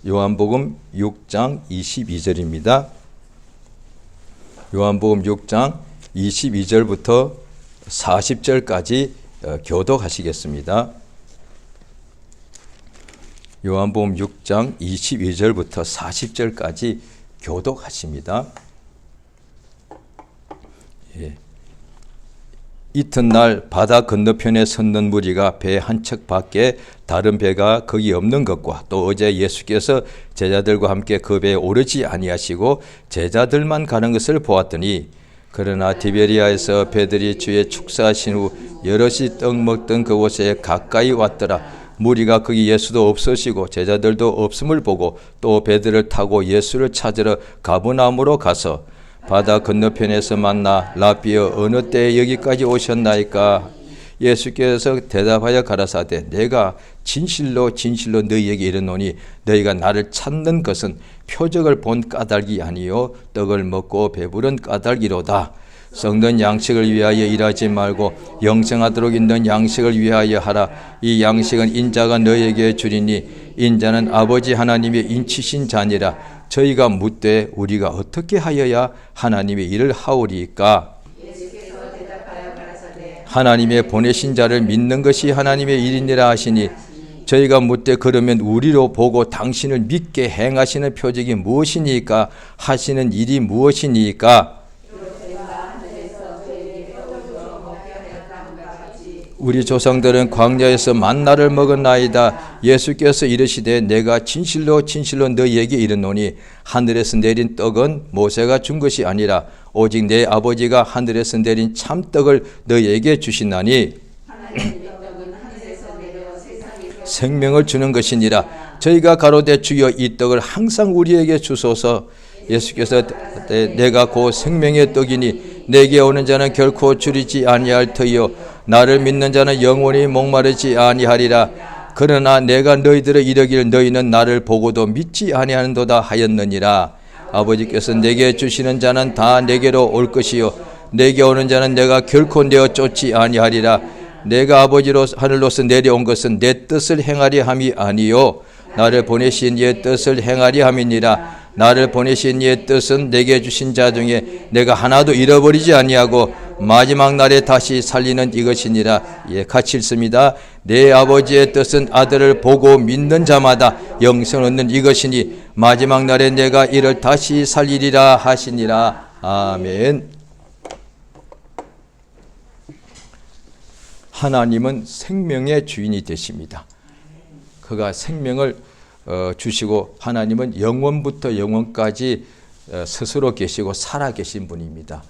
요한복음 6장 22절입니다. 요한복음 6장 22절부터 40절까지 교독하시겠습니다. 요한복음 6장 22절부터 40절까지 교독하십니다. 예. 이튿날 바다 건너편에 섰는 무리가 배 한 척 밖에 다른 배가 거기 없는 것과 또 어제 예수께서 제자들과 함께 그 배에 오르지 아니하시고 제자들만 가는 것을 보았더니, 그러나 디베리아에서 배들이 주의 축사하신 후 여럿이 떡 먹던 그곳에 가까이 왔더라. 무리가 거기 예수도 없으시고 제자들도 없음을 보고 또 배들을 타고 예수를 찾으러 가버나움으로 가서 바다 건너편에서 만나 라비여 어느 때에 여기까지 오셨나이까? 예수께서 대답하여 가라사대 내가 진실로 진실로 너희에게 이르노니 너희가 나를 찾는 것은 표적을 본 까닭이 아니요 떡을 먹고 배부른 까닭이로다. 썩는 양식을 위하여 일하지 말고 영생하도록 있는 양식을 위하여 하라. 이 양식은 인자가 너희에게 주리니 인자는 아버지 하나님의 인치신 자니라. 저희가 묻되 우리가 어떻게 하여야 하나님의 일을 하오리까? 예수께서 대답하여 가라사대 하나님의 보내신 자를 믿는 것이 하나님의 일이니라 하시니, 저희가 묻되 그러면 우리로 보고 당신을 믿게 행하시는 표적이 무엇이니까? 하시는 일이 무엇이니까? 우리 조상들은 광야에서 만나를 먹었나이다. 예수께서 이르시되 내가 진실로 진실로 너희에게 이르노니 하늘에서 내린 떡은 모세가 준 것이 아니라 오직 내 아버지가 하늘에서 내린 참떡을 너희에게 주시나니 생명을 주는 것이니라. 저희가 가로되 주여 이 떡을 항상 우리에게 주소서. 예수께서 내가 곧 생명의 떡이니 내게 오는 자는 결코 줄이지 아니할 터이요 나를 믿는 자는 영원히 목마르지 아니하리라. 그러나 내가 너희들을 이르기를 너희는 나를 보고도 믿지 아니하는도다 하였느니라. 아버지께서 내게 주시는 자는 다 내게로 올 것이요 내게 오는 자는 내가 결코 내어 쫓지 아니하리라. 내가 아버지로 하늘로서 내려온 것은 내 뜻을 행하리 함이 아니요 나를 보내신 이의 뜻을 행하리 함이니라. 나를 보내신 이의 뜻은 내게 주신 자 중에 내가 하나도 잃어버리지 아니하고 마지막 날에 다시 살리는 이것이니라. 예, 같이 읽습니다. 내 아버지의 뜻은 아들을 보고 믿는 자마다 영생을 얻는 이것이니 마지막 날에 내가 이를 다시 살리리라 하시니라. 아멘. 하나님은 생명의 주인이 되십니다. 그가 생명을 주시고 하나님은 영원부터 영원까지 스스로 계시고 살아 계신 분입니다.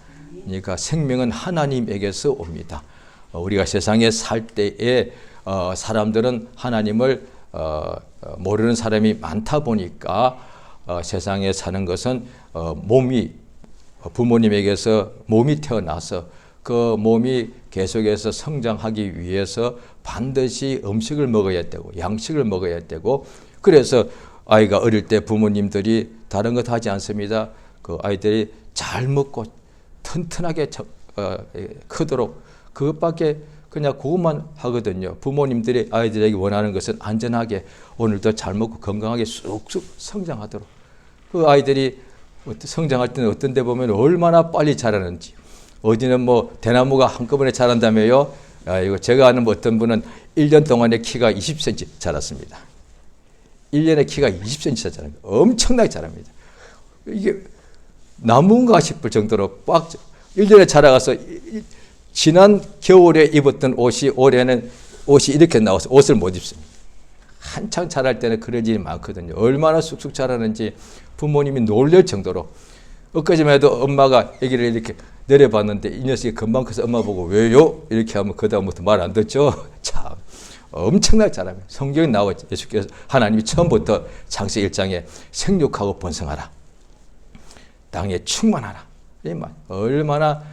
그러니까 생명은 하나님에게서 옵니다. 우리가 세상에 살 때에 사람들은 하나님을 모르는 사람이 많다 보니까 세상에 사는 것은 몸이 부모님에게서 몸이 태어나서 그 몸이 계속해서 성장하기 위해서 반드시 음식을 먹어야 되고 양식을 먹어야 되고, 그래서 아이가 어릴 때 부모님들이 다른 것 하지 않습니다. 그 아이들이 잘 먹고 튼튼하게 크도록 그것밖에 그냥 그것만 하거든요. 부모님들이 아이들에게 원하는 것은 안전하게 오늘도 잘 먹고 건강하게 쑥쑥 성장하도록. 그 아이들이 성장할 때는 어떤 데 보면 얼마나 빨리 자라는지. 어디는 뭐 대나무가 한꺼번에 자란다며요. 이거 제가 아는 어떤 분은 1년 동안에 키가 20cm 자랐습니다. 1년에 키가 20cm 자랍니다. 엄청나게 자랍니다. 이게 나무인가 싶을 정도로 꽉 1년에 자라가서 지난 겨울에 입었던 옷이 올해는 옷이 이렇게 나와서 옷을 못 입습니다. 한창 자랄 때는 그런 일이 많거든요. 얼마나 쑥쑥 자라는지 부모님이 놀랄 정도로. 엊그제만 해도 엄마가 아기를 이렇게 내려봤는데 이 녀석이 금방 커서 엄마 보고 왜요? 이렇게 하면 그 다음부터 말 안 듣죠. 참 엄청나게 잘합니다. 성경에 나오죠. 예수께서 하나님이 처음부터 창세기 1장에 생육하고 번성하라. 땅에 충만하라. 이 말 얼마나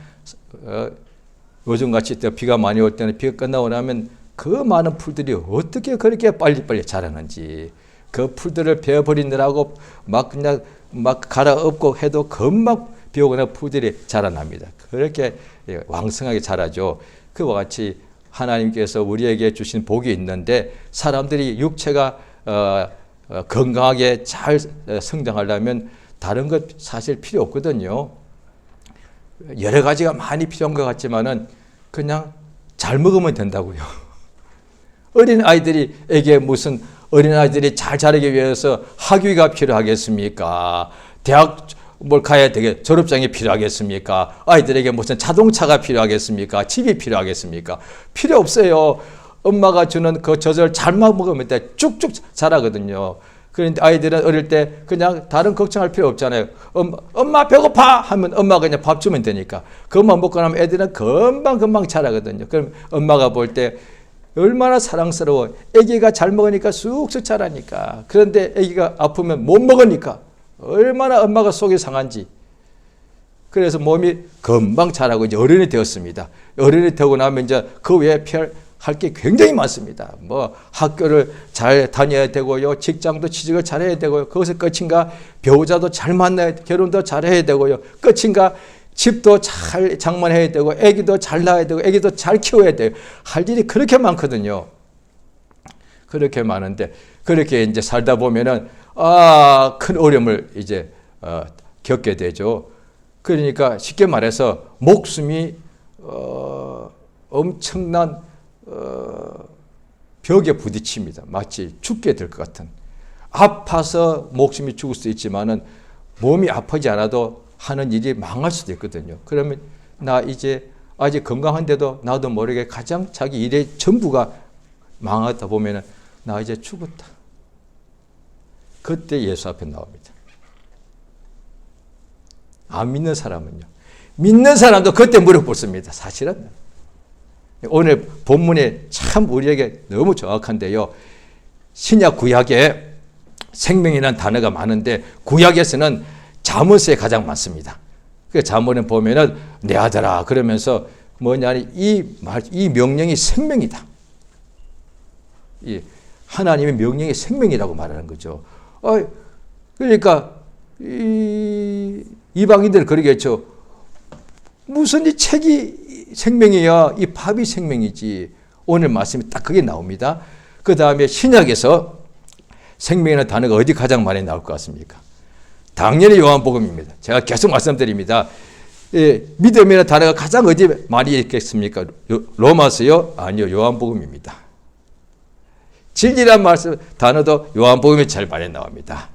요즘같이 비가 많이 올 때는 비가 끝나고 나면 그 많은 풀들이 어떻게 그렇게 빨리빨리 자라는지, 그 풀들을 베어버리느라고 막 그냥 막 갈아엎고 해도 금방 비 오거나 풀들이 자라납니다. 그렇게 왕성하게 자라죠. 그와 같이 하나님께서 우리에게 주신 복이 있는데 사람들이 육체가 건강하게 잘 성장하려면 다른 것 사실 필요 없거든요. 여러 가지가 많이 필요한 것 같지만은 그냥 잘 먹으면 된다고요. 어린아이들에게 무슨 어린아이들이 잘 자라기 위해서 학위가 필요하겠습니까? 대학 뭘 가야 되게 졸업장이 필요하겠습니까? 아이들에게 무슨 자동차가 필요하겠습니까? 집이 필요하겠습니까? 필요 없어요. 엄마가 주는 그 젖을 잘만 먹으면 돼. 쭉쭉 자라거든요. 그런데 아이들은 어릴 때 그냥 다른 걱정할 필요 없잖아요. 엄마 배고파 하면 엄마가 그냥 밥 주면 되니까. 그것만 먹고 나면 애들은 금방 자라거든요. 그럼 엄마가 볼 때 얼마나 사랑스러워. 아기가 잘 먹으니까 쑥쑥 자라니까. 그런데 아기가 아프면 못 먹으니까 얼마나 엄마가 속이 상한지. 그래서 몸이 금방 자라고 이제 어른이 되었습니다. 어른이 되고 나면 이제 그 외에 할 게 굉장히 많습니다. 뭐 학교를 잘 다녀야 되고요. 직장도 취직을 잘해야 되고요. 거기서 끝인가 배우자도 잘 만나야 결혼도 잘해야 되고요. 끝인가 집도 잘 장만해야 되고 아기도 잘 낳아야 되고 아기도 잘 키워야 돼요. 할 일이 그렇게 많거든요. 그렇게 많은데 그렇게 이제 살다 보면은 큰 어려움을 이제 겪게 되죠. 그러니까 쉽게 말해서 목숨이 엄청난 벽에 부딪힙니다. 마치 죽게 될 것 같은. 아파서 목숨이 죽을 수 있지만은 몸이 아프지 않아도 하는 일이 망할 수도 있거든요. 그러면 나 이제 아직 건강한데도 나도 모르게 가장 자기 일의 전부가 망하다 보면은 나 이제 죽었다. 그때 예수 앞에 나옵니다. 안 믿는 사람은요. 믿는 사람도 그때 무릎 꿇습니다. 사실은. 오늘 본문에 참 우리에게 너무 정확한데요. 신약 구약에 생명이라는 단어가 많은데 구약에서는 잠언서에 가장 많습니다. 그 잠언에 보면은 내 아들아 그러면서 뭐냐니 이 명령이 생명이다. 이 하나님의 명령이 생명이라고 말하는 거죠. 그러니까 이방인들 그러겠죠. 무슨 이 책이 생명이야. 이 밥이 생명이지. 오늘 말씀이 딱 그게 나옵니다. 그 다음에 신약에서 생명이라는 단어가 어디 가장 많이 나올 것 같습니까? 당연히 요한복음입니다. 제가 계속 말씀드립니다. 믿음이라는 단어가 가장 어디 많이 있겠습니까? 로마서요? 아니요. 요한복음입니다. 진리란 말씀 단어도 요한복음에 제일 많이 나옵니다.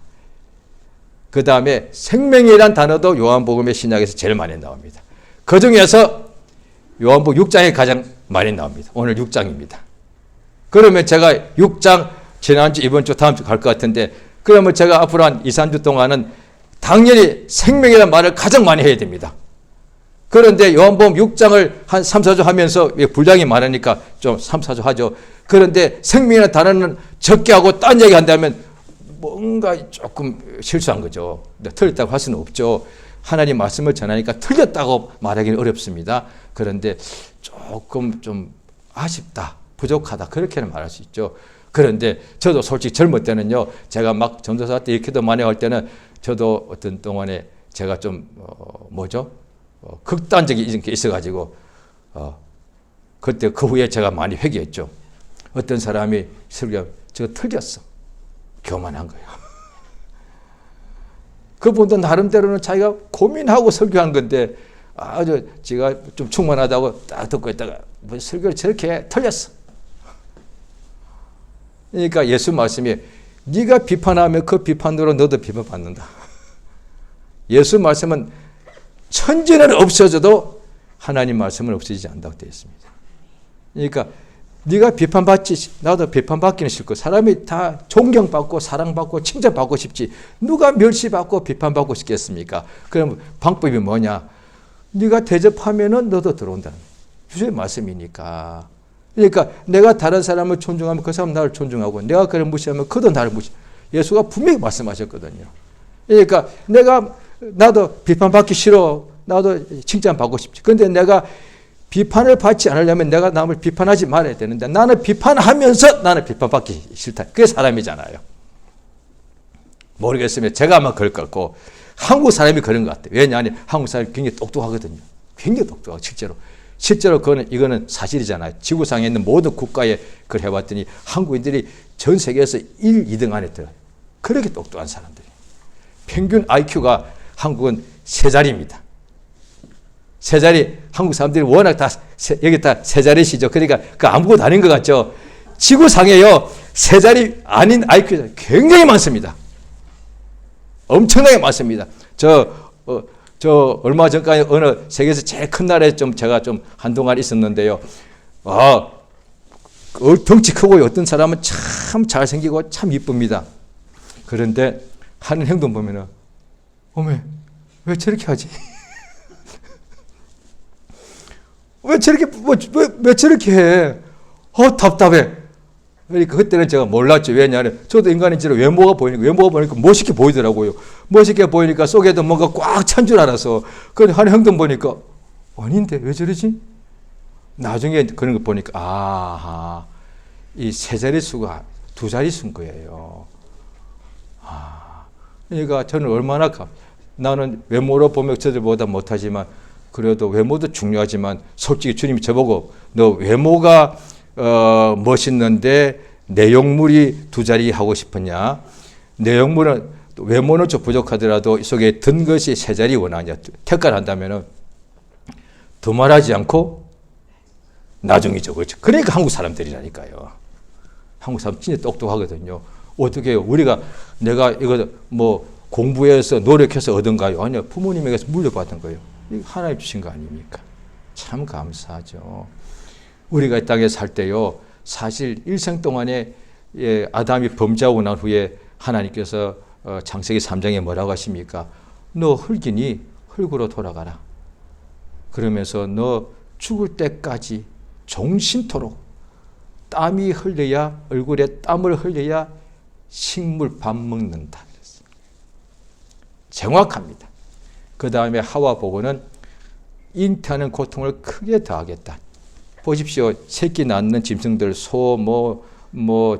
그 다음에 생명이란 단어도 요한복음의 신약에서 제일 많이 나옵니다. 그 중에서 요한복음 6장에 가장 많이 나옵니다. 오늘 6장입니다. 그러면 제가 6장 지난주, 이번 주, 다음 주 갈 것 같은데 그러면 제가 앞으로 한 2, 3주 동안은 당연히 생명이라는 말을 가장 많이 해야 됩니다. 그런데 요한복음 6장을 한 3, 4주 하면서 분량이 많으니까 좀 3, 4주 하죠. 그런데 생명이라는 단어는 적게 하고 딴 얘기 한다면 뭔가 조금 실수한 거죠. 틀렸다고 할 수는 없죠. 하나님 말씀을 전하니까 틀렸다고 말하기는 어렵습니다. 그런데 조금 좀 아쉽다, 부족하다 그렇게는 말할 수 있죠. 그런데 저도 솔직히 젊을 때는요. 제가 막 전도사 때 이렇게도 많이 할 때는 저도 어떤 동안에 제가 좀 극단적인 게 있어가지고 그때 그 후에 제가 많이 회개했죠. 어떤 사람이 설교 저거 틀렸어. 교만한 거예요. 그분도 나름대로는 자기가 고민하고 설교한 건데 아주 제가 좀 충만하다고 딱 듣고 있다가 뭐 설교를 저렇게 틀렸어. 그러니까 예수 말씀이 네가 비판하면 그 비판으로 너도 비판받는다. 예수 말씀은 천지는 없어져도 하나님 말씀은 없어지지 않는다고 되어 있습니다. 그러니까 네가 비판받지 나도 비판받기는 싫고 사람이 다 존경받고 사랑받고 칭찬받고 싶지 누가 멸시받고 비판받고 싶겠습니까? 그럼 방법이 뭐냐? 네가 대접하면은 너도 들어온다는 주의 말씀이니까. 그러니까 내가 다른 사람을 존중하면 그 사람 나를 존중하고 내가 그를 무시하면 그도 나를 무시. 예수가 분명히 말씀하셨거든요. 그러니까 나도 비판받기 싫어. 나도 칭찬받고 싶지. 그런데 내가 비판을 받지 않으려면 내가 남을 비판하지 말아야 되는데 나는 비판하면서 나는 비판받기 싫다. 그게 사람이잖아요. 모르겠으면 제가 아마 그럴 것 같고 한국 사람이 그런 것 같아요. 왜냐하면 한국 사람이 굉장히 똑똑하거든요. 굉장히 똑똑하고 실제로 이거는 사실이잖아요. 지구상에 있는 모든 국가에 그걸 해봤더니 한국인들이 전 세계에서 1, 2등 안에 들어요. 그렇게 똑똑한 사람들이. 평균 IQ가 한국은 3자리입니다. 3자리, 한국 사람들이 워낙 다, 여기 다 3자리시죠. 그러니까 그 아무것도 아닌 것 같죠. 지구상에요, 3자리 아닌 IQ가 굉장히 많습니다. 엄청나게 많습니다. 저 얼마 전까지 어느 세계에서 제일 큰 나라에 제가 한동안 있었는데요. 덩치 크고 어떤 사람은 참 잘생기고 참 이쁩니다. 그런데 하는 행동 보면은, 어메, 왜 저렇게 하지? 왜 저렇게 해? 답답해. 그러니까 그때는 제가 몰랐죠. 왜냐하면 저도 인간인지라 외모가 보니까 멋있게 보이더라고요. 멋있게 보이니까 속에도 뭔가 꽉 찬 줄 알아서. 그런데 하는 행동 보니까 아닌데 왜 저러지? 나중에 그런 거 보니까 이 3자릿수가 2자릿수인 거예요. 그러니까 저는 얼마나 나는 외모로 보면 저들보다 못하지만 그래도 외모도 중요하지만 솔직히 주님이 저보고 너 외모가 멋있는데 내용물이 2자리 하고 싶으냐? 내용물은 외모는 좀 부족하더라도 이 속에 든 것이 3자리 원하냐? 택을 한다면은 더 말하지 않고 나중이죠. 그렇죠. 그러니까 한국 사람들이라니까요. 한국 사람 진짜 똑똑하거든요. 어떻게 해요? 내가 이거 뭐 공부해서 노력해서 얻은가요? 아니요. 부모님에게서 물려받은 거예요. 이거 하나님 주신 거 아닙니까? 참 감사하죠. 우리가 이 땅에 살 때요, 사실 일생 동안에 아담이 범죄하고 난 후에 하나님께서 창세기 3장에 뭐라고 하십니까? 너 흙이니 흙으로 돌아가라. 그러면서 너 죽을 때까지 종신토록 땀이 흘려야, 얼굴에 땀을 흘려야 식물 밥 먹는다. 그랬어요. 정확합니다. 그 다음에 하와 보고는 잉태하는 고통을 크게 더하겠다. 보십시오. 새끼 낳는 짐승들, 소,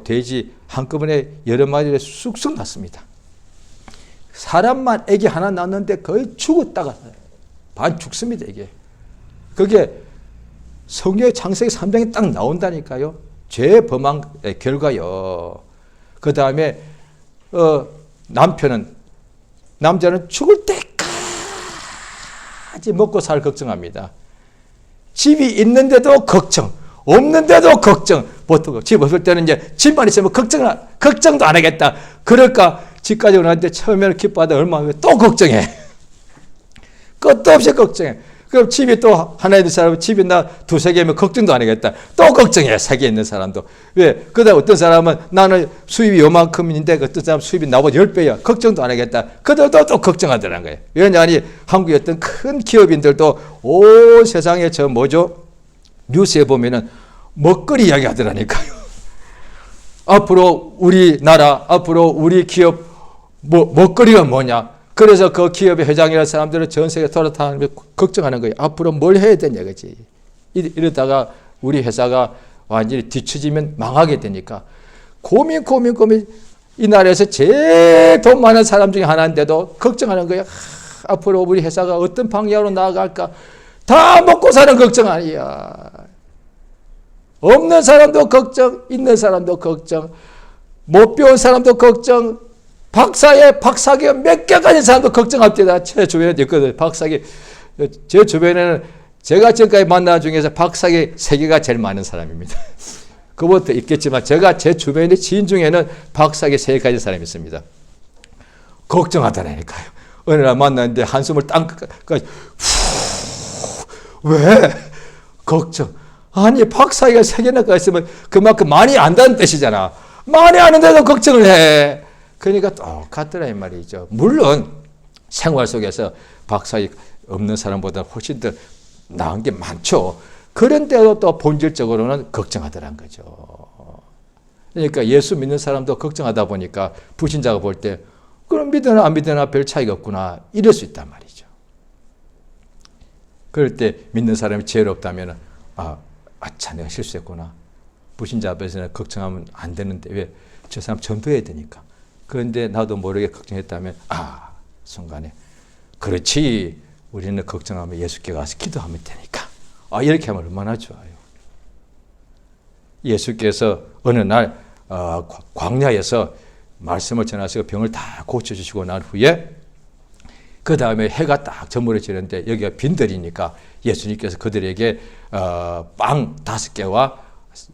돼지 한꺼번에 여러 마리를 쑥쑥 낳습니다. 사람만 애기 하나 낳는데 거의 죽었다가 반 죽습니다, 이게. 그게 성경의 창세기 3장에 딱 나온다니까요. 죄 범한 결과요. 그 다음에 남자는 죽을 때까지 먹고 살 걱정합니다. 집이 있는데도 걱정, 없는데도 걱정. 보통 집 없을 때는 이제 집만 있으면 걱정도 안 하겠다. 그럴까 집까지 오는데 처음에는 기뻐하다 얼마 후에 또 걱정해. 끝도 없이 걱정해. 그럼 집이 또 하나 있는 사람은 집이 나 2-3개면 걱정도 안 하겠다. 또 걱정해. 3개 있는 사람도. 왜? 그다음 어떤 사람은 나는 수입이 요만큼인데 어떤 사람 수입이 나보다 10배야. 걱정도 안 하겠다. 그들도 또 걱정하더라는 거예요. 왜냐하니 한국의 어떤 큰 기업인들도 온 세상에 뉴스에 보면은 먹거리 이야기 하더라니까요. 앞으로 우리나라, 앞으로 우리 기업 먹거리가 뭐냐? 그래서 그 기업의 회장이라는 사람들은 전 세계 돌아다니며 걱정하는 거예요. 앞으로 뭘 해야 되냐, 그지? 이러다가 우리 회사가 완전히 뒤처지면 망하게 되니까 고민. 이 나라에서 제일 돈 많은 사람 중에 하나인데도 걱정하는 거예요. 앞으로 우리 회사가 어떤 방향으로 나아갈까? 다 먹고 사는 걱정 아니야. 없는 사람도 걱정, 있는 사람도 걱정, 못 배운 사람도 걱정, 박사기 몇 개까지 사람도 걱정합니다. 제 주변에 있거든요. 박사기. 제 주변에는 제가 지금까지 만난 중에서 박사기 3개가 제일 많은 사람입니다. 그것도 있겠지만 제 주변의 지인 중에는 박사기 3개까지 사람이 있습니다. 걱정하다니까요. 어느 날 만났는데 한숨을 땅끝까지 왜? 걱정. 아니 박사기가 3개나 있으면 그만큼 많이 안다는 뜻이잖아. 많이 아는데도 걱정을 해. 그러니까 똑같더라 이 말이죠. 물론 생활 속에서 박사가 없는 사람보다 훨씬 더 나은 게 많죠. 그런데도 또 본질적으로는 걱정하더란 거죠. 그러니까 예수 믿는 사람도 걱정하다 보니까 불신자가 볼 때 그럼 믿으나 안 믿으나 별 차이가 없구나 이럴 수 있단 말이죠. 그럴 때 믿는 사람이 지혜롭다면 아차 내가 실수했구나. 불신자 앞에서는 걱정하면 안 되는데 왜? 저 사람 전도해야 되니까. 그런데 나도 모르게 걱정했다면 순간에 그렇지 우리는 걱정하면 예수께 가서 기도하면 되니까 이렇게 하면 얼마나 좋아요. 예수께서 어느 날 광야에서 말씀을 전하시고 병을 다 고쳐주시고 난 후에 그 다음에 해가 딱 저물어지는데 여기가 빈들이니까 예수님께서 그들에게 빵 5개와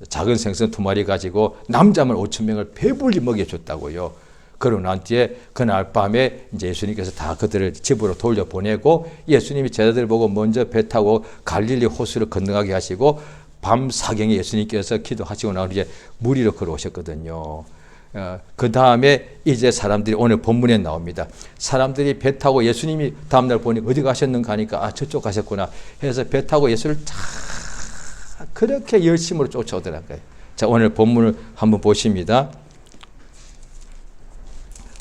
작은 생선 2마리 가지고 남자만 5,000명을 배불리 먹여줬다고요. 그러고 난 뒤에 그날 밤에 이제 예수님께서 다 그들을 집으로 돌려보내고 예수님이 제자들 보고 먼저 배 타고 갈릴리 호수를 건너가게 하시고 밤 사경에 예수님께서 기도하시고 나서 이제 물 위로 걸어오셨거든요. 그 다음에 이제 사람들이 오늘 본문에 나옵니다. 사람들이 배 타고 예수님이 다음날 보니 어디 가셨는가 하니까 아 저쪽 가셨구나 해서 배 타고 예수를 다 그렇게 열심으로 쫓아오더라고요. 자, 오늘 본문을 한번 보십니다.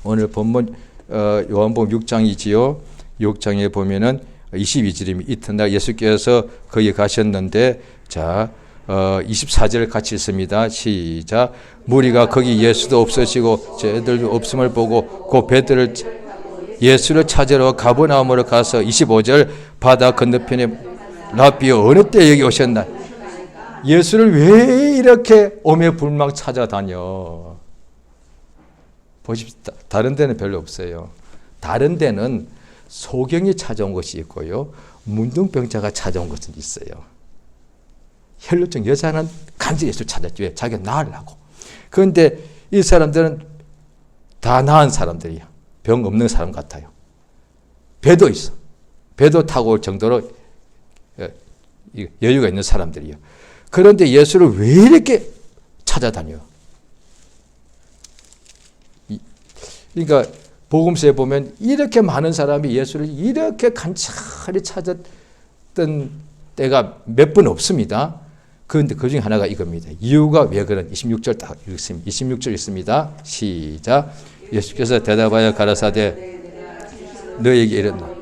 오늘 본문 요한복음 6장이지요. 6장에 보면은 22절입니다. 이튿날 예수께서 거기 가셨는데 자 24절 같이 읽습니다. 시작. 무리가 거기 예수도 없으시고 저희들도 없음을 보고 그 배들을 예수를 찾으러 가버나움으로 가서 25절 바다 건너편에 라비여 어느 때 여기 오셨나. 예수를 왜 이렇게 오매불망 찾아다녀. 보십시오. 다른 데는 별로 없어요. 다른 데는 소경이 찾아온 것이 있고요. 문둥병자가 찾아온 것은 있어요. 혈루증 여자는 간절히 예수를 찾았지. 왜? 자기가 나으려고. 그런데 이 사람들은 다 나은 사람들이야. 병 없는 사람 같아요. 배도 있어. 배도 타고 올 정도로 여유가 있는 사람들이요. 그런데 예수를 왜 이렇게 찾아다녀? 그러니까 복음서에 보면 이렇게 많은 사람이 예수를 이렇게 간절히 찾았던 때가 몇 번 없습니다. 그런데 그 중에 하나가 이겁니다. 이유가 왜 그런 26절 딱 읽습니다. 26절 읽습니다. 시작. 예수께서 대답하여 가라사대 너희에게 이르노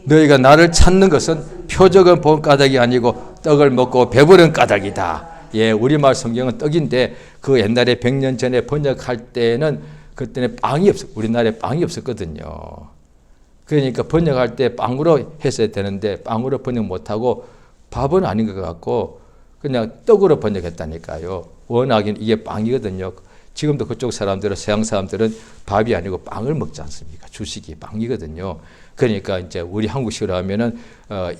너희가 나를 찾는 것은 표적은 본 까닭이 아니고 떡을 먹고 배부른 까닭이다. 예, 우리말 성경은 떡인데 그 옛날에 100년 전에 번역할 때는 그때는 빵이 우리나라에 빵이 없었거든요. 그러니까 번역할 때 빵으로 했어야 되는데 빵으로 번역 못하고 밥은 아닌 것 같고 그냥 떡으로 번역했다니까요. 워낙에 이게 빵이거든요. 지금도 그쪽 사람들은 서양 사람들은 밥이 아니고 빵을 먹지 않습니까? 주식이 빵이거든요. 그러니까 이제 우리 한국식으로 하면은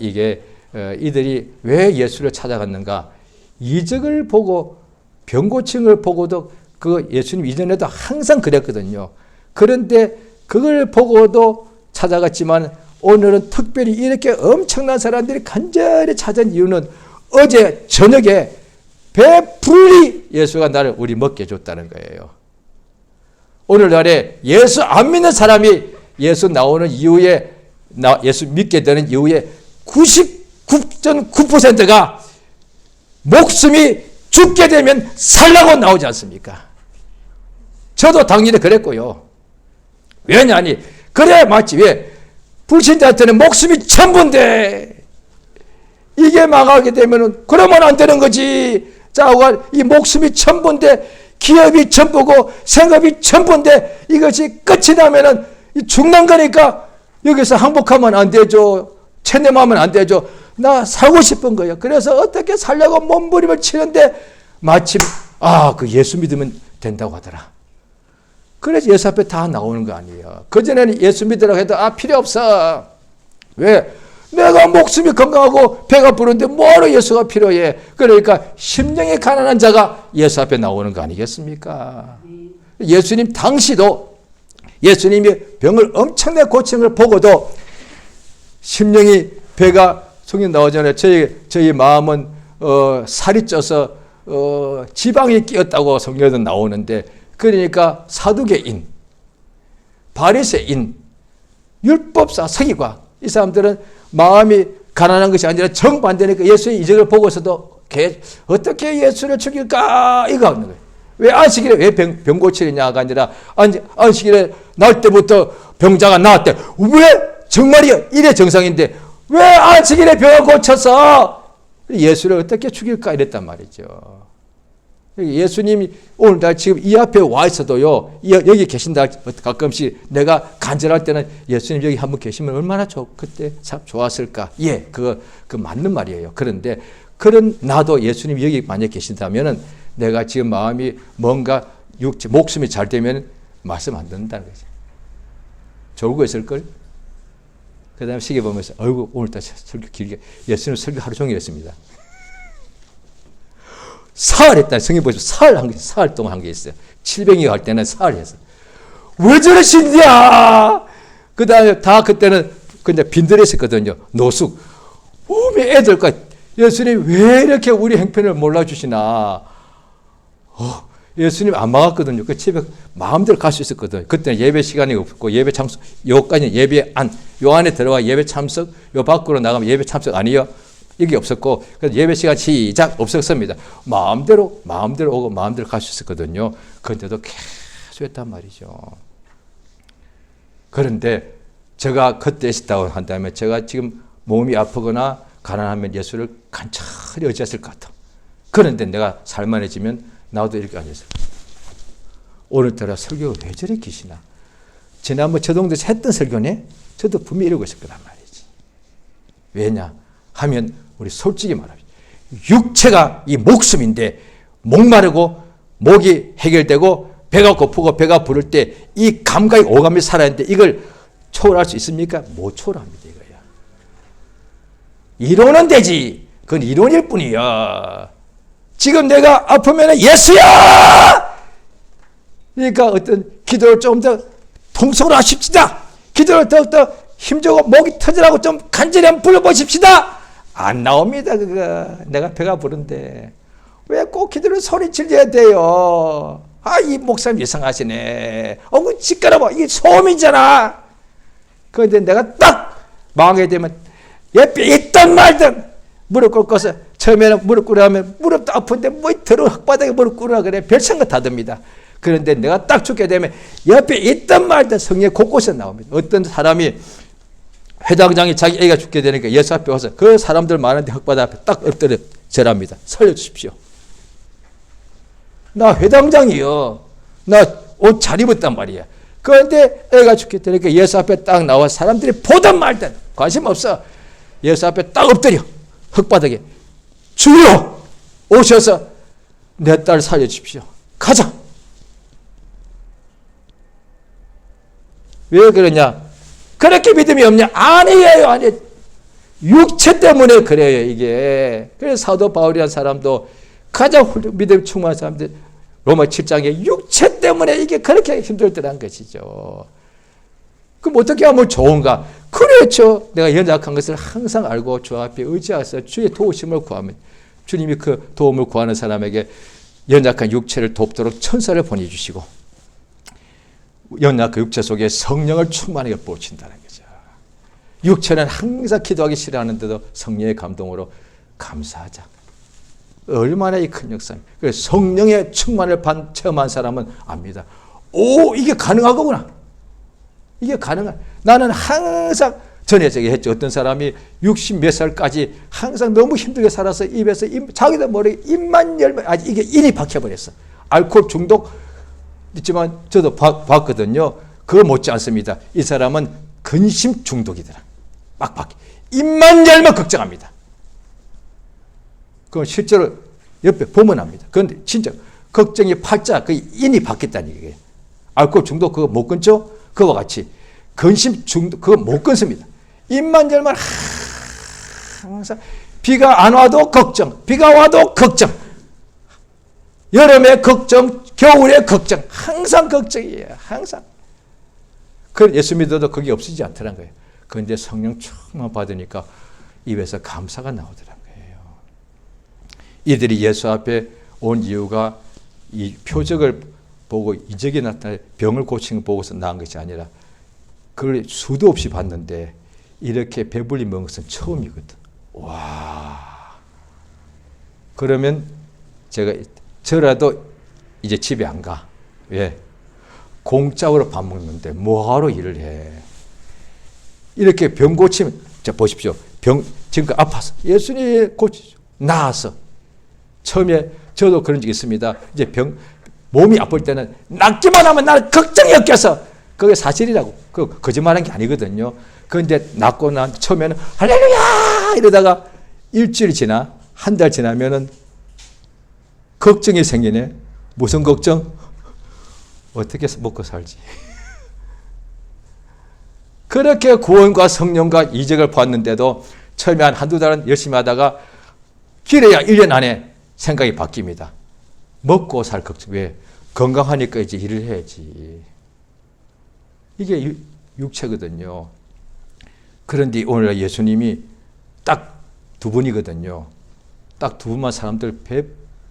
이게 이들이 왜 예수를 찾아갔는가? 이적을 보고 병 고친 걸 보고도 그 예수님 이전에도 항상 그랬거든요. 그런데 그걸 보고도 찾아갔지만 오늘은 특별히 이렇게 엄청난 사람들이 간절히 찾은 이유는 어제 저녁에 배불리 예수가 나를 우리 먹게 해줬다는 거예요. 오늘날에 예수 안 믿는 사람이 예수 나오는 이후에 예수 믿게 되는 이후에 99.9%가 목숨이 죽게 되면 살라고 나오지 않습니까? 저도 당연히 그랬고요. 왜냐하니 그래야 맞지. 왜? 불신자한테는 목숨이 전부인데 이게 망하게 되면 그러면 안 되는 거지. 자, 이 목숨이 전부인데 기업이 전부고 생업이 전부인데 이것이 끝이 나면은 죽는 거니까 여기서 항복하면 안 되죠. 체념하면 안 되죠. 나 살고 싶은 거예요. 그래서 어떻게 살려고 몸부림을 치는데 마침 그 예수 믿으면 된다고 하더라. 그래서 예수 앞에 다 나오는 거 아니에요. 그전에는 예수 믿으라고 해도 필요 없어. 왜? 내가 목숨이 건강하고 배가 부른데 뭐로 예수가 필요해. 그러니까 심령이 가난한 자가 예수 앞에 나오는 거 아니겠습니까? 예수님 당시도 예수님이 병을 엄청나게 고친 걸 보고도 심령이 배가 성경 나오잖아요. 저희 마음은 살이 쪄서 지방이 끼었다고 성경에도 나오는데 그러니까 사두개인, 바리새인, 율법사, 서기관 이 사람들은 마음이 가난한 것이 아니라 정반대니까 예수의 이적을 보고서도 어떻게 예수를 죽일까 이거 하는 거예요. 왜 안식일에 왜 병 고치느냐가 아니라 안식일에 날 때부터 병자가 나왔대. 왜 정말이야 이래 정상인데 왜 안식일에 병을 고쳐서 예수를 어떻게 죽일까 이랬단 말이죠. 예수님이 오늘날 지금 이 앞에 와 있어도요, 여기 계신다 가끔씩 내가 간절할 때는 예수님 여기 한번 계시면 얼마나 그때 참 좋았을까. 예, 그 맞는 말이에요. 그런데 그런 나도 예수님 여기 만약 계신다면은 내가 지금 마음이 뭔가 목숨이 잘 되면 말씀 안 듣는다는 거지. 졸고 있을걸? 그 다음에 시계 보면서 어이구 오늘따라 설교 길게 예수님 설교 하루 종일 했습니다. 사흘 했다. 성경 보시면 사흘 동안 한 게 있어요. 700이 갈 때는 사흘 했어. 왜 저러시냐? 그 다음에 다 그때는 근데 빈들에 있었거든요. 노숙. 오메 애들과 예수님 왜 이렇게 우리 행편을 몰라주시나. 예수님 안 막았거든요. 그 집에 마음대로 갈 수 있었거든요. 그때는 예배 시간이 없고 예배 참석, 요까지 예배 요 안에 들어와 예배 참석, 요 밖으로 나가면 예배 참석 아니요. 이게 없었고, 그래서 예배 시간 시작 없었습니다. 마음대로 오고 마음대로 갈 수 있었거든요. 그런데도 계속 했단 말이죠. 그런데 제가 그때 있었다고 한다면 제가 지금 몸이 아프거나 가난하면 예수를 간절히 의지했을 것 같아. 그런데 내가 살만해지면 나도 이렇게 앉았어요. 오늘따라 설교가 왜 저래 기시나. 지난번 저 동네에서 했던 설교네. 저도 분명히 이러고 있을 거란 말이지. 왜냐 하면 우리 솔직히 말합니다. 육체가 이 목숨인데 목마르고 목이 해결되고 배가 고프고 배가 부를 때 이 감각이 오감이 살아있는데 이걸 초월할 수 있습니까? 못 초월합니다. 이거야. 이론은 되지. 그건 이론일 뿐이야. 지금 내가 아프면 예수야! 그러니까 어떤 기도를 좀 더 통성으로 하십시다. 기도를 더욱더 힘주고 목이 터지라고 좀 간절히 한번 불러보십시다. 안 나옵니다. 그거. 내가 배가 부른데. 왜 꼭 기도를 소리 질려야 돼요? 이 목사님 이상하시네. 그 시끄러워. 이게 소음이잖아. 그런데 내가 딱 망하게 되면 옆에 있든 말든 무릎 꿇고서 처음에는 무릎 꿇으라 하면 무릎도 아픈데 뭐 더러운 흙바닥에 무릎 꿇으라 그래. 별생각 다 듭니다. 그런데 내가 딱 죽게 되면 옆에 있든 말든 성령 곳곳에 나옵니다. 어떤 사람이 회당장이 자기 애가 죽게 되니까 예수 앞에 와서 그 사람들 많은데 흙바닥 앞에 딱 엎드려 절합니다. 살려주십시오. 나 회당장이요. 나 옷 잘 입었단 말이야. 그런데 애가 죽게 되니까 예수 앞에 딱 나와 사람들이 보든 말든 관심 없어. 예수 앞에 딱 엎드려. 흙바닥에. 주여 오셔서 내 딸 살려주십시오. 가자. 왜 그러냐? 그렇게 믿음이 없냐? 아니에요. 아니에요. 육체 때문에 그래요. 이게. 그래서 사도 바울이라는 사람도 가장 믿음 충만한 사람들 로마 7장에 육체 때문에 이게 그렇게 힘들더란 것이죠. 그럼 어떻게 하면 좋은가? 그렇죠. 내가 연약한 것을 항상 알고 주 앞에 의지해서 주의 도우심을 구하면 주님이 그 도움을 구하는 사람에게 연약한 육체를 돕도록 천사를 보내주시고 연약한 육체 속에 성령을 충만하게 부어친다는 거죠. 육체는 항상 기도하기 싫어하는데도 성령의 감동으로 감사하자. 얼마나 이 큰 역사입니다. 그래서 성령의 충만을 체험한 사람은 압니다. 이게 가능하구나. 이게 가능한. 나는 항상 전에 제가 했죠. 어떤 사람이 60 몇 살까지 항상 너무 힘들게 살아서 입에서 자기도 모르게 입만 열면 아직 이게 인이 박혀버렸어. 알코올 중독 있지만 저도 봤거든요. 그거 못지 않습니다. 이 사람은 근심 중독이더라. 막 입만 열면 걱정합니다. 그건 실제로 옆에 보면 합니다. 그런데 진짜 걱정이 팔자 그 인이 바뀌었다는 얘기예요. 알코올 중독 그거 못 끊죠? 그와 같이 근심 중독 그거 못 끊습니다. 입만 열면 항상 비가 안 와도 걱정, 비가 와도 걱정, 여름에 걱정, 겨울에 걱정, 항상 걱정이에요. 항상. 그 예수 믿어도 그게 없어지지 않더란 거예요. 그런데 성령 충만 받으니까 입에서 감사가 나오더란 거예요. 이들이 예수 앞에 온 이유가 이 표적을 보고 이적이 나타나 병을 고치는 걸 보고서 나은 것이 아니라 그걸 수도 없이 봤는데 이렇게 배불리 먹은 것은 처음이거든. 와. 그러면 저라도 이제 집에 안 가. 왜? 공짜로 밥 먹는데 뭐하러 일을 해. 이렇게 병 고치면, 자, 보십시오. 지금 아파서. 예수님 고치죠. 나아서. 처음에 저도 그런 적이 있습니다. 이제 몸이 아플 때는 낫기만 하면 나는 걱정이 엮여서. 그게 사실이라고. 그 거짓말한 게 아니거든요. 그런데 낫고 난 처음에는 할렐루야! 이러다가 일주일 지나, 한 달 지나면은 걱정이 생기네. 무슨 걱정? 어떻게 해서 먹고 살지? 그렇게 구원과 성령과 이적을 받는데도 처음에 한두 달은 열심히 하다가 길어야 1년 안에 생각이 바뀝니다. 먹고 살 걱정. 왜? 건강하니까 이제 일을 해야지. 이게 육체거든요. 그런데 오늘 예수님이 딱 두 분이거든요. 딱 두 분만 사람들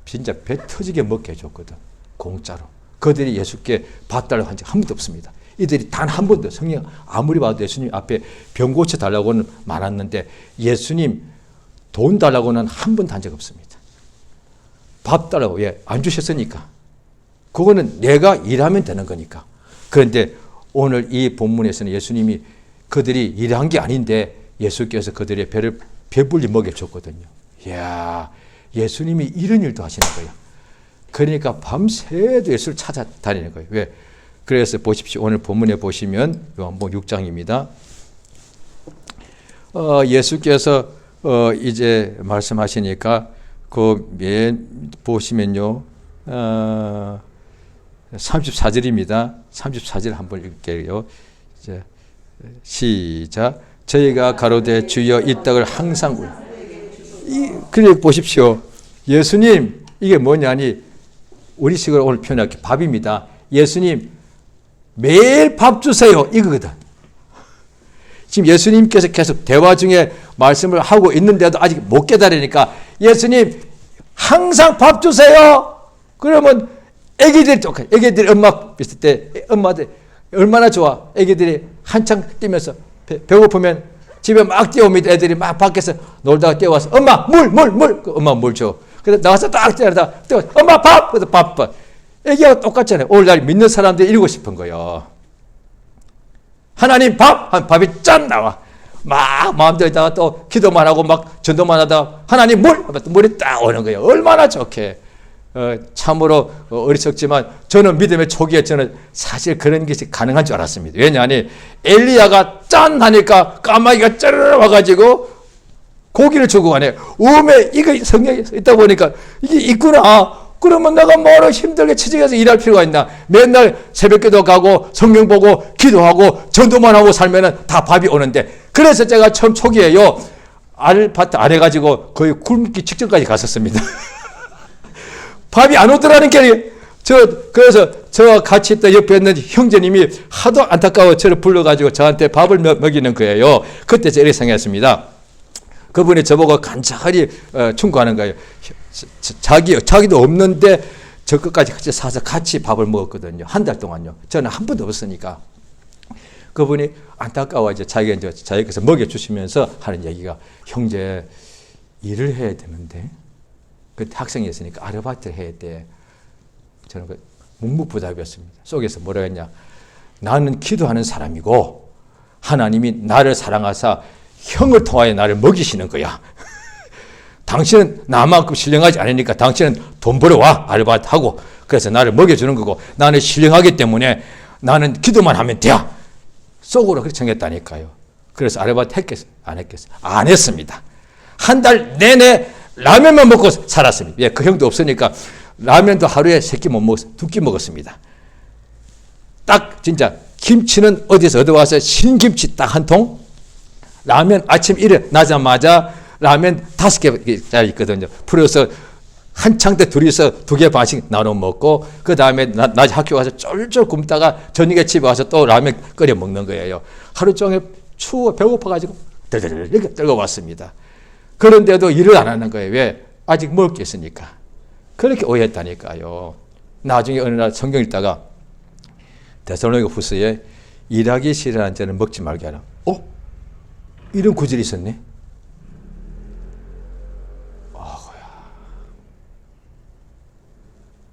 진짜 배 터지게 먹게 해줬거든. 공짜로. 그들이 예수께 받달라고 한 적 한 번도 없습니다. 이들이 단 한 번도 성령 아무리 봐도 예수님 앞에 병 고쳐 달라고는 많았는데 예수님 돈 달라고는 한 번도 한 적 없습니다. 밥 달라고. 왜? 안 주셨으니까. 그거는 내가 일하면 되는 거니까. 그런데 오늘 이 본문에서는 예수님이 그들이 일한 게 아닌데 예수께서 그들의 배를 배불리 먹여줬거든요. 이야, 예수님이 이런 일도 하시는 거예요. 그러니까 밤새도 예수를 찾아다니는 거예요. 왜? 그래서 보십시오. 오늘 본문에 보시면 요한복음 6장입니다. 예수께서 이제 말씀하시니까 보시면요. 34절입니다. 34절 한번 읽게요. 이제 시작. 저희가 가로되 주여 이 떡을 항상 그래 보십시오. 예수님 이게 뭐냐니 우리식으로 오늘 표현할게 밥입니다. 예수님 매일 밥 주세요 이거거든. 지금 예수님께서 계속 대화 중에 말씀을 하고 있는데도 아직 못 깨달으니까 예수님 항상 밥 주세요. 그러면 애기들이 똑같아요. 애기들이 엄마 있을 때 엄마들 얼마나 좋아. 애기들이 한창 뛰면서 배고프면 집에 막 뛰어옵니다. 애들이 막 밖에서 놀다가 뛰어와서 엄마 물 엄마 물 줘. 그래서 나가서 딱 뛰어다가 엄마 밥. 그래서 밥. 애기하고 똑같잖아요. 오늘날 믿는 사람들이 이루고 싶은 거예요. 하나님 밥이 짠 나와. 막 마음대로다가 또 기도만 하고 막 전도만 하다가 하나님 물이 딱 오는 거예요. 얼마나 좋게. 참으로 어리석지만 저는 믿음의 초기에 저는 사실 그런 것이 가능한 줄 알았습니다. 왜냐하니 엘리야가 짠 하니까 까마귀가 짜르르 와가지고 고기를 주고 가네. 음에 이거 성경에 있다 보니까 이게 있구나. 그러면 내가 뭐로 힘들게 취직해서 일할 필요가 있나. 맨날 새벽기도 가고 성경 보고 기도하고 전도만 하고 살면은 다 밥이 오는데. 그래서 제가 처음 초기에요 알파트 안 해가지고 거의 굶기 직전까지 갔었습니다. 밥이 안 오더라는 게, 그래서 저와 같이 있던 옆에 있는 형제님이 하도 안타까워 저를 불러가지고 저한테 밥을 먹이는 거예요. 그때 제가 이렇게 생각했습니다. 그분이 저보고 간절히 충고하는 거예요. 자기도 없는데 저 끝까지 같이 사서 같이 밥을 먹었거든요. 한 달 동안요. 저는 한 번도 없으니까. 그분이 안타까워 이제 자기께서 먹여주시면서 하는 얘기가 형제 일을 해야 되는데 그때 학생이었으니까 아르바이트를 해야 돼. 저는 묵묵부답이었습니다. 속에서 뭐라 했냐. 나는 기도하는 사람이고 하나님이 나를 사랑하사 형을 통하여 나를 먹이시는 거야. 당신은 나만큼 신령하지 않으니까 당신은 돈 벌어와 아르바이트 하고 그래서 나를 먹여주는 거고 나는 신령하기 때문에 나는 기도만 하면 돼. 속으로 그렇게 정했다니까요. 그래서 아르바이트 했겠어요? 안 했겠어요? 안 했습니다. 한 달 내내 라면만 먹고 살았습니다. 예, 그 형도 없으니까 라면도 하루에 3끼 못 먹었어요. 2끼 먹었습니다. 딱 진짜 김치는 어디서 얻어와서 신김치 딱 한 통. 라면 아침 일어나자마자 라면 5개짜리 있거든요. 풀어서 한창 때 둘이서 2개 반씩 나눠 먹고 그 다음에 낮에 학교 가서 쫄쫄 굶다가 저녁에 집에 와서 또 라면 끓여 먹는 거예요. 하루 종일 추워 배고파가지고 들들 이렇게 떨고 왔습니다. 그런데도 일을 안 하는 거예요. 왜? 아직 먹을 게 있으니까. 그렇게 오해했다니까요. 나중에 어느 날 성경 읽다가 데살로니가 후서에 일하기 싫어하는 자는 먹지 말게 하라. 이런 구절이 있었네.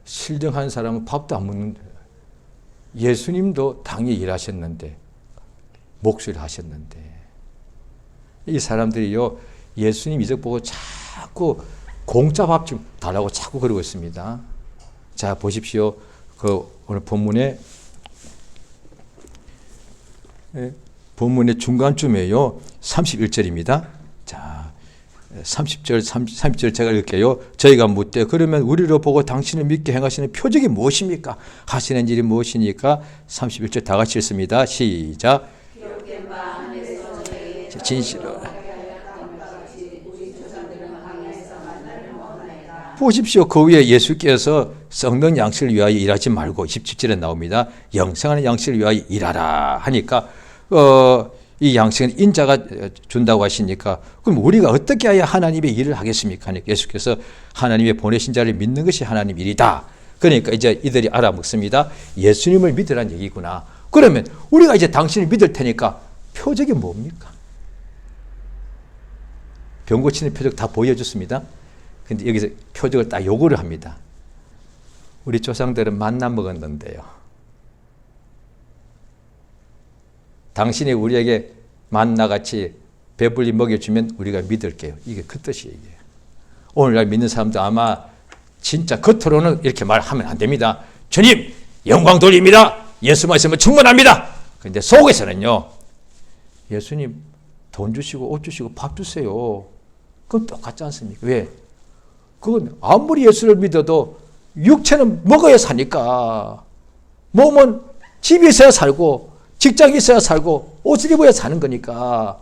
신령한 사람은 밥도 안 먹는데 예수님도 당연히 일하셨는데 목소리를 하셨는데 이 사람들이요 예수님 이적 보고 자꾸 공짜 밥 좀 달라고 자꾸 그러고 있습니다. 자 보십시오. 오늘 본문의 중간쯤에요 31절입니다. 자 30절, 30절 제가 읽게요. 저희가 묻되 그러면 우리로 보고 당신을 믿게 행하시는 표적이 무엇입니까? 하시는 일이 무엇이니까? 31절 다 같이 읽습니다. 시작. 진실로 보십시오. 그 위에 예수께서 썩는 양식을 위하여 일하지 말고 27절에 나옵니다. 영생하는 양식을 위하여 일하라 하니까 이 양식은 인자가 준다고 하시니까 그럼 우리가 어떻게 해야 하나님의 일을 하겠습니까? 하니까 예수께서 하나님의 보내신 자를 믿는 것이 하나님 일이다. 그러니까 이제 이들이 알아먹습니다. 예수님을 믿으란 얘기구나. 그러면 우리가 이제 당신을 믿을 테니까 표적이 뭡니까? 병 고치는 표적 다 보여줬습니다. 근데 여기서 표적을 딱 요구를 합니다. 우리 조상들은 만나 먹었는데요. 당신이 우리에게 만나같이 배불리 먹여주면 우리가 믿을게요. 이게 그 뜻이에요. 오늘날 믿는 사람도 아마 진짜 겉으로는 이렇게 말하면 안 됩니다. 주님 영광 돌립니다. 예수만 있으면 충분합니다. 그런데 속에서는요. 예수님 돈 주시고 옷 주시고 밥 주세요. 그건 똑같지 않습니까? 왜? 그건 아무리 예수를 믿어도 육체는 먹어야 사니까 몸은 집에 있어야 살고 직장에 있어야 살고 옷을 입어야 사는 거니까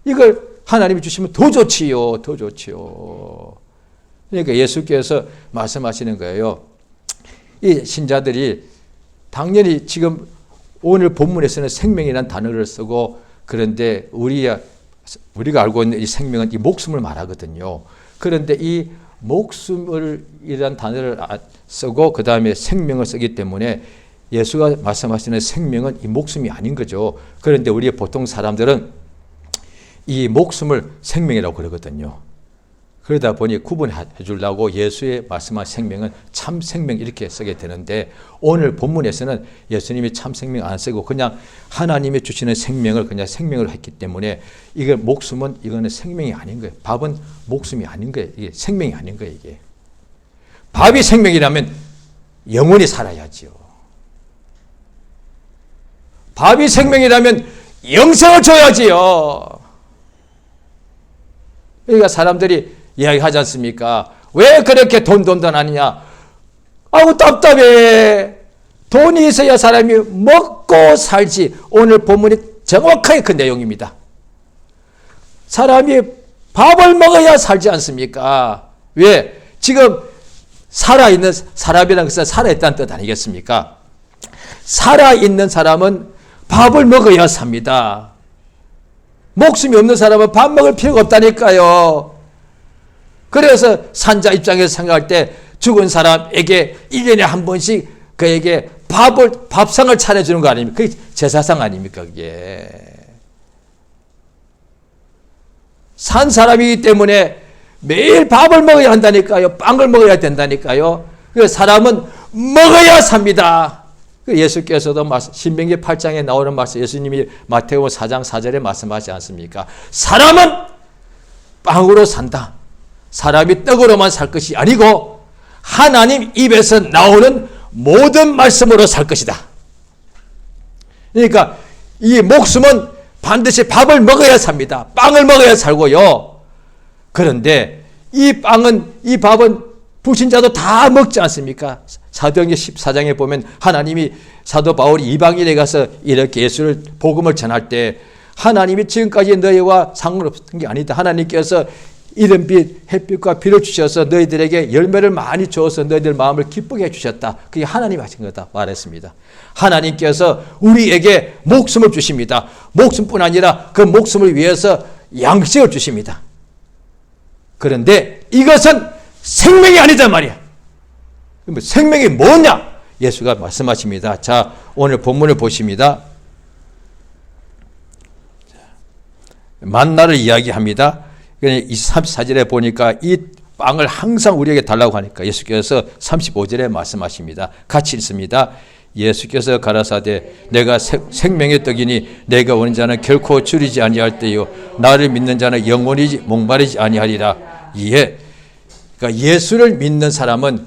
이걸 하나님이 주시면 더 좋지요. 더 좋지요. 그러니까 예수께서 말씀하시는 거예요. 이 신자들이 당연히 지금 오늘 본문에서는 생명이라는 단어를 쓰고 그런데 우리가 알고 있는 이 생명은 이 목숨을 말하거든요. 그런데 이 목숨이라는 단어를 쓰고 그 다음에 생명을 쓰기 때문에 예수가 말씀하시는 생명은 이 목숨이 아닌 거죠. 그런데 우리 보통 사람들은 이 목숨을 생명이라고 그러거든요. 그러다 보니 구분해 주려고 예수의 말씀한 생명은 참 생명 이렇게 쓰게 되는데 오늘 본문에서는 예수님이 참 생명 안 쓰고 그냥 하나님이 주시는 생명을 그냥 생명을 했기 때문에 이게 목숨은 이거는 생명이 아닌 거예요. 밥은 목숨이 아닌 거예요. 이게 생명이 아닌 거예요. 이게 밥이 생명이라면 영원히 살아야지요. 밥이 생명이라면 영생을 줘야지요. 그러니까 사람들이 이야기하지 않습니까? 왜 그렇게 돈돈하느냐? 아우 답답해. 돈이 있어야 사람이 먹고 살지. 오늘 본문이 정확하게 그 내용입니다. 사람이 밥을 먹어야 살지 않습니까? 왜? 지금 살아있는 사람이라는 것은 살아있다는 뜻 아니겠습니까? 살아있는 사람은 밥을 먹어야 삽니다. 목숨이 없는 사람은 밥 먹을 필요가 없다니까요. 그래서 산자 입장에서 생각할 때 죽은 사람에게 1년에 한 번씩 그에게 밥상을 차려주는 거 아닙니까? 그게 제사상 아닙니까? 그게. 산 사람이기 때문에 매일 밥을 먹어야 한다니까요. 빵을 먹어야 된다니까요. 그래서 사람은 먹어야 삽니다. 예수께서도 신명기 8장에 나오는 말씀, 예수님이 마태복음 4장 4절에 말씀하지 않습니까? 사람은 빵으로 산다. 사람이 떡으로만 살 것이 아니고 하나님 입에서 나오는 모든 말씀으로 살 것이다. 그러니까 이 목숨은 반드시 밥을 먹어야 삽니다. 빵을 먹어야 살고요. 그런데 이 밥은 불신자도 다 먹지 않습니까? 사도행전 14장에 보면 하나님이 사도 바울이 이방인에 가서 이렇게 예수를 복음을 전할 때 하나님이 지금까지 너희와 상관없던 게 아니다. 하나님께서 이른빛 햇빛과 비를 주셔서 너희들에게 열매를 많이 주어서 너희들 마음을 기쁘게 해주셨다. 그게 하나님 하신 거다 말했습니다. 하나님께서 우리에게 목숨을 주십니다. 목숨뿐 아니라 그 목숨을 위해서 양식을 주십니다. 그런데 이것은 생명이 아니다 말이야. 생명이 뭐냐? 예수가 말씀하십니다. 자, 오늘 본문을 보십니다. 만나를 이야기합니다. 34절에 보니까 이 빵을 항상 우리에게 달라고 하니까 예수께서 35절에 말씀하십니다. 같이 읽습니다. 예수께서 가라사대 내가 생명의 떡이니 내가 원하는 자는 결코 줄이지 아니할 때요 나를 믿는 자는 영원히 목마르지 아니하리라. 이에 그러니까 예수를 믿는 사람은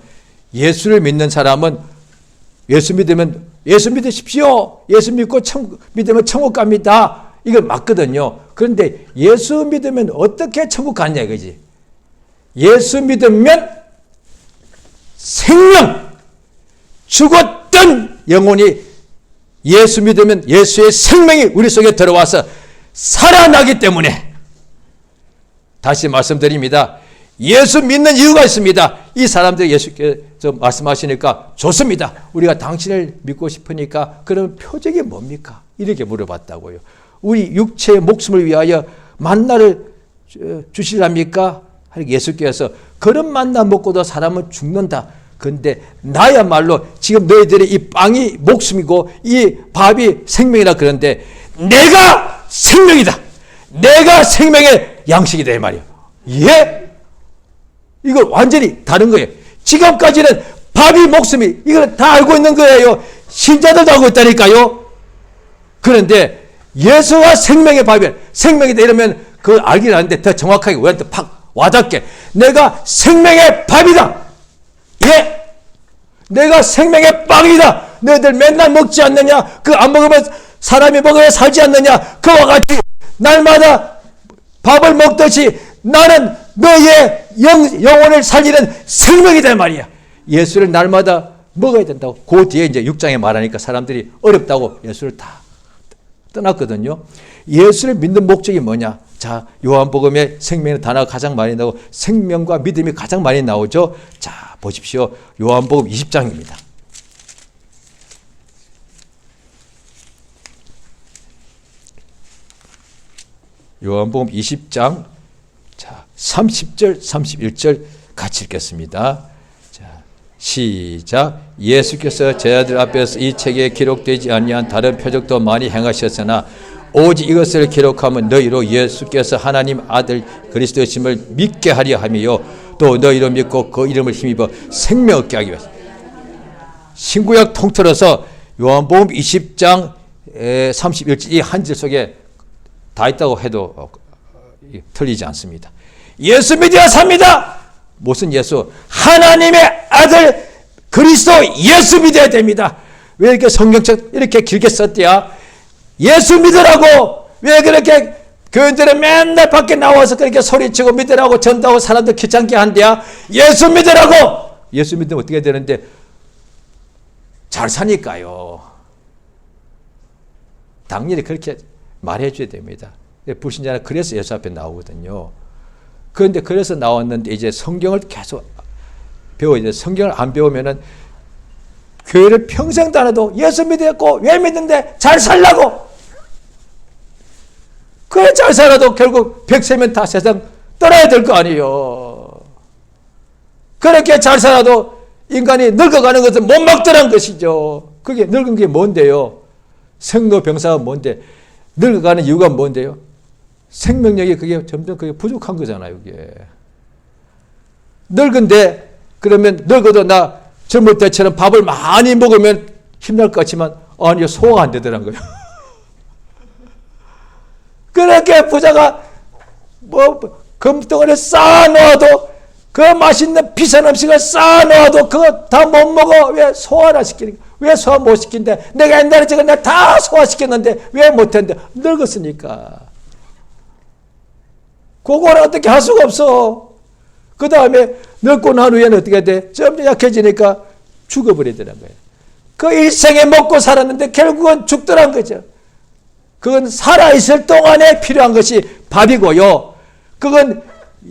예수 믿으십시오. 예수 믿고 믿으면 천국 갑니다. 이거 맞거든요. 그런데 예수 믿으면 어떻게 천국 가냐 이거지. 예수 믿으면 생명, 죽었던 영혼이 예수 믿으면 예수의 생명이 우리 속에 들어와서 살아나기 때문에, 다시 말씀드립니다. 예수 믿는 이유가 있습니다. 이 사람들 예수께서 말씀하시니까 좋습니다. 우리가 당신을 믿고 싶으니까 그런 표적이 뭡니까? 이렇게 물어봤다고요. 우리 육체의 목숨을 위하여 만나를 주실랍니까? 예수께서 그런 만나 먹고도 사람은 죽는다. 그런데 나야말로 지금 너희들의 이 빵이 목숨이고 이 밥이 생명이라 그러는데 내가 생명이다. 내가 생명의 양식이다 이 말이야. 예? 이거 완전히 다른 거예요. 지금까지는 밥이 목숨이 이걸 다 알고 있는 거예요. 신자들도 알고 있다니까요. 그런데 예수가 생명의 밥이 생명이다 이러면 그걸 알긴 하는데 더 정확하게 우리한테 팍 와닿게 내가 생명의 밥이다. 예? 내가 생명의 빵이다. 너희들 맨날 먹지 않느냐? 그 안 먹으면 사람이 먹어야 살지 않느냐? 그와 같이 날마다 밥을 먹듯이 나는 너희의 영혼을 살리는 생명이다 말이야. 예수를 날마다 먹어야 된다고. 그 뒤에 이제 6장에 말하니까 사람들이 어렵다고 예수를 다 떠났거든요. 예수를 믿는 목적이 뭐냐? 자, 요한복음에 생명의 단어가 가장 많이 나오고 생명과 믿음이 가장 많이 나오죠. 자, 보십시오. 요한복음 20장입니다. 요한복음 20장 자, 30절, 31절 같이 읽겠습니다. 자, 시작. 예수께서 제자들 앞에서 이 책에 기록되지 아니한 다른 표적도 많이 행하셨으나 오직 이것을 기록하면 너희로 예수께서 하나님 아들 그리스도이심을 믿게 하려 함이요 또 너희로 믿고 그 이름을 힘입어 생명 얻게 하기 위해서. 신구약 통틀어서 요한복음 20장 31절 이 한 절 속에 다 있다고 해도 틀리지 않습니다. 예수 믿어야 삽니다. 무슨 예수? 하나님의 아들 그리스도 예수 믿어야 됩니다. 왜 이렇게 성경책 이렇게 길게 썼대야? 예수 믿으라고. 왜 그렇게 교인들은 맨날 밖에 나와서 그렇게 소리치고 믿으라고 전도하고 사람들 귀찮게 한대야? 예수 믿으라고. 예수 믿으면 어떻게 되는데? 잘 사니까요. 당연히 그렇게 말해줘야 됩니다. 불신자는 그래서 예수 앞에 나오거든요. 그런데 그래서 나왔는데 이제 성경을 계속 배워야 돼. 성경을 안 배우면은 교회를 평생 다녀도 예수 믿었고 왜 믿는데 잘 살라고. 그래 잘 살아도 결국 100세면 다 세상 떠나야 될 거 아니에요. 그렇게 잘 살아도 인간이 늙어가는 것은 못 막더란 것이죠. 그게 늙은 게 뭔데요? 생로병사가 뭔데? 늙어가는 이유가 뭔데요? 생명력이 그게 점점 그게 부족한 거잖아요. 그게 늙은데 그러면 늙어도 나 젊을 때처럼 밥을 많이 먹으면 힘날 것 같지만 아니요 소화가 안 되더란 거예요. 그렇게 부자가 뭐 금덩어리 쌓아놓아도 그 맛있는 비싼 음식을 쌓아놓아도 그거 다 못 먹어. 왜 소화를 시키니까? 왜 소화 못 시킨대? 내가 옛날에 저거 내가 다 소화시켰는데 왜 못했는데? 늙었으니까. 그거는 어떻게 할 수가 없어. 그 다음에 늙고 난 후에는 어떻게 돼? 점점 약해지니까 죽어버리더란 거예요. 그 일생에 먹고 살았는데 결국은 죽더란 거죠. 그건 살아있을 동안에 필요한 것이 밥이고요. 그건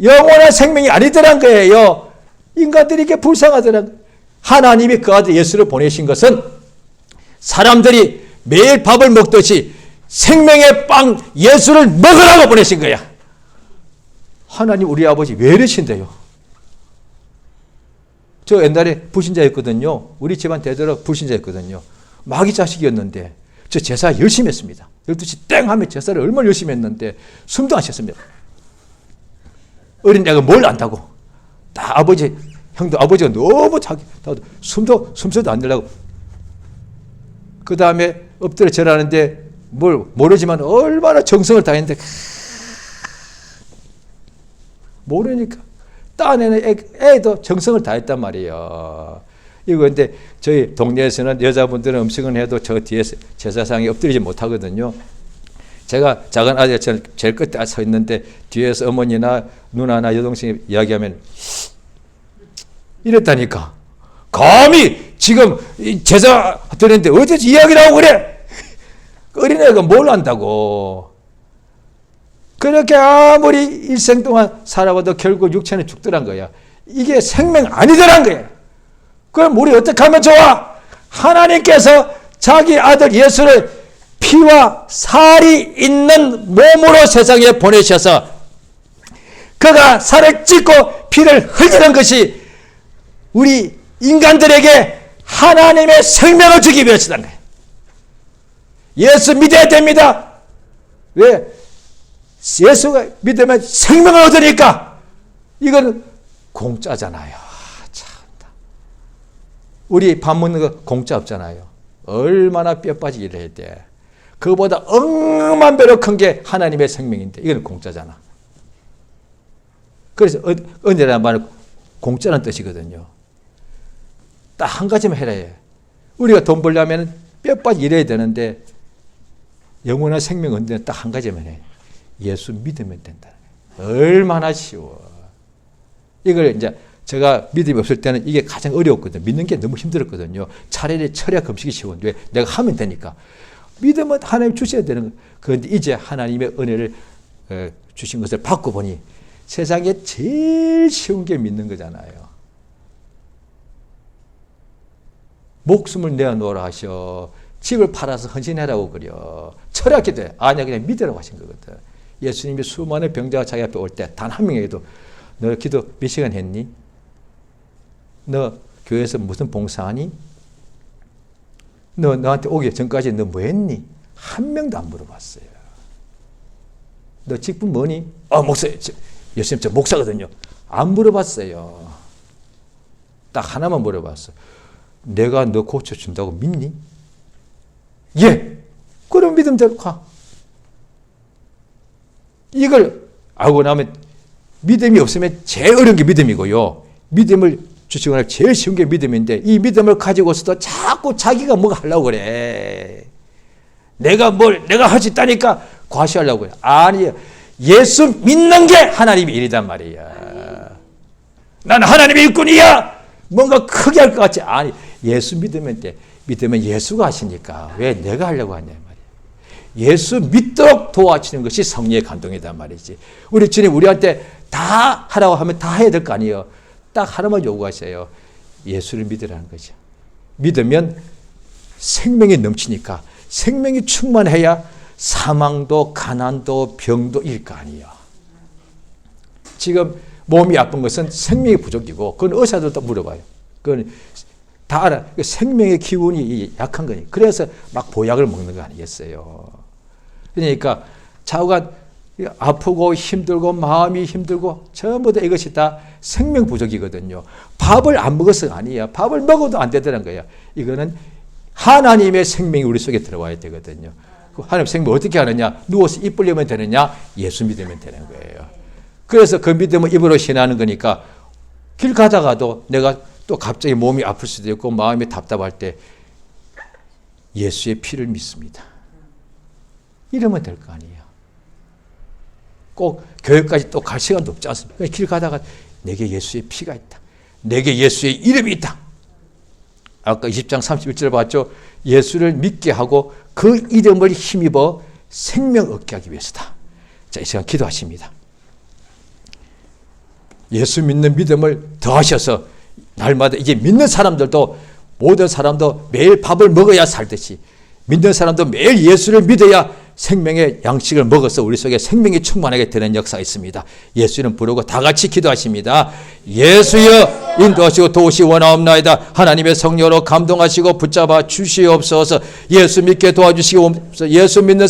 영원한 생명이 아니더란 거예요. 인간들이 이렇게 불쌍하더란 거예요. 하나님이 그 아들 예수를 보내신 것은 사람들이 매일 밥을 먹듯이 생명의 빵 예수를 먹으라고 보내신 거야. 하나님 우리 아버지 왜 이러신대요? 저 옛날에 불신자였거든요. 우리 집안 대대로 불신자였거든요. 마귀 자식이었는데 저 제사 열심히 했습니다. 12시 땡 하면 제사를 얼마나 열심히 했는데 숨도 안 쉬었습니다. 어린 애가 뭘 안다고. 다 아버지, 형도 아버지가 너무 숨소도 안 내려고. 그 다음에 엎드려 절하는데 뭘 모르지만 얼마나 정성을 다했는데 모르니까 딴에는 애도 정성을 다했단 말이에요. 이거 근데 저희 동네에서는 여자분들은 음식은 해도 저 뒤에 제사상에 엎드리지 못하거든요. 제가 작은 아들 제일 끝에 서 있는데 뒤에서 어머니나 누나나 여동생이 이야기하면 이랬다니까. 감히 지금 제사 드렸는데 어디서 이야기를 하고 그래? 어린애가 뭘 안다고. 그렇게 아무리 일생 동안 살아봐도 결국 육체는 죽더란 거야. 이게 생명 아니더란 거야. 그럼 우리 어떻게 하면 좋아? 하나님께서 자기 아들 예수를 피와 살이 있는 몸으로 세상에 보내셔서 그가 살을 찢고 피를 흘리는 것이 우리 인간들에게 하나님의 생명을 주기 위해서라는 거예요. 예수 믿어야 됩니다. 왜? 예수가 믿으면 생명을 얻으니까. 이건 공짜잖아요. 참다. 우리 밥 먹는 거 공짜 없잖아요. 얼마나 뼈 빠지게 일해야 돼. 그보다 억만 배로 큰 게 하나님의 생명인데 이건 공짜잖아. 그래서 은혜라는 말은 공짜라는 뜻이거든요. 딱 한 가지만 해라 해. 우리가 돈 벌려면 뼈 빠지 일해야 되는데 영원한 생명 얻는 딱 한 가지만 해. 예수 믿으면 된다. 얼마나 쉬워. 이걸 이제 제가 믿음이 없을 때는 이게 가장 어려웠거든요. 믿는 게 너무 힘들었거든요. 차라리 철야 금식이 쉬운데 내가 하면 되니까. 믿음은 하나님 주셔야 되는 거예요. 그런데 이제 하나님의 은혜를 주신 것을 받고 보니 세상에 제일 쉬운 게 믿는 거잖아요. 목숨을 내어놓으라 하셔. 집을 팔아서 헌신해라고 그려. 철학기도해. 아니야 그냥 믿으라고 하신 거거든. 예수님이 수많은 병자가 자기 앞에 올 때 단 한 명에게도 너 기도 몇 시간 했니? 너 교회에서 무슨 봉사하니? 너 나한테 오기 전까지 너 뭐 했니? 한 명도 안 물어봤어요. 너 직분 뭐니? 목사. 예수님 저 목사거든요. 안 물어봤어요. 딱 하나만 물어봤어. 내가 너 고쳐준다고 믿니? 예. 그럼 믿음대로 가. 이걸 알고 나면 믿음이 없으면 제일 어려운 게 믿음이고요. 믿음을 주시거나 제일 쉬운 게 믿음인데 이 믿음을 가지고서도 자꾸 자기가 뭐가 하려고 그래. 내가 할 수 있다니까 과시하려고 그래. 아니에요. 예수 믿는 게 하나님의 일이단 말이야. 나는 하나님의 일꾼이야. 뭔가 크게 할 것 같지. 아니, 예수 믿으면 돼. 믿으면 예수가 하시니까 왜 내가 하려고 하냐 말이야. 예수 믿도록 도와주는 것이 성령의 감동이단 말이지. 우리 주님 우리한테 다 하라고 하면 다 해야 될 거 아니에요. 딱 하나만 요구하세요. 예수를 믿으라는 거죠. 믿으면 생명이 넘치니까 생명이 충만해야 사망도 가난도 병도 이길 거 아니에요. 지금 몸이 아픈 것은 생명의 부족이고 그건 의사들도 물어봐요. 그건 다 알아. 생명의 기운이 약한 거니. 그래서 막 보약을 먹는 거 아니겠어요. 그러니까 좌우가 아프고 힘들고 마음이 힘들고 전부 다 이것이 다 생명 부족이거든요. 밥을 안 먹어서가 아니에요. 밥을 먹어도 안 되더란 거예요. 이거는 하나님의 생명이 우리 속에 들어와야 되거든요. 하나님 생명 어떻게 하느냐? 누워서 입 벌리면 되느냐? 예수 믿으면 되는 거예요. 그래서 그 믿음을 입으로 신하는 거니까 길 가다가도 내가 또 갑자기 몸이 아플 수도 있고 마음이 답답할 때 예수의 피를 믿습니다. 이러면 될 거 아니에요. 꼭 교회까지 또 갈 시간도 없지 않습니까? 길 가다가 내게 예수의 피가 있다. 내게 예수의 이름이 있다. 아까 20장 31절 봤죠? 예수를 믿게 하고 그 이름을 힘입어 생명 얻게 하기 위해서다. 자, 이 시간 기도하십니다. 예수 믿는 믿음을 더하셔서 날마다 이제 믿는 사람들도 모든 사람도 매일 밥을 먹어야 살듯이 믿는 사람도 매일 예수를 믿어야 생명의 양식을 먹어서 우리 속에 생명이 충만하게 되는 역사가 있습니다. 예수는 부르고 다 같이 기도하십니다. 예수여 인도하시고 도우시 원하옵나이다. 하나님의 성령으로 감동하시고 붙잡아 주시옵소서. 예수 믿게 도와주시옵소서. 예수 믿는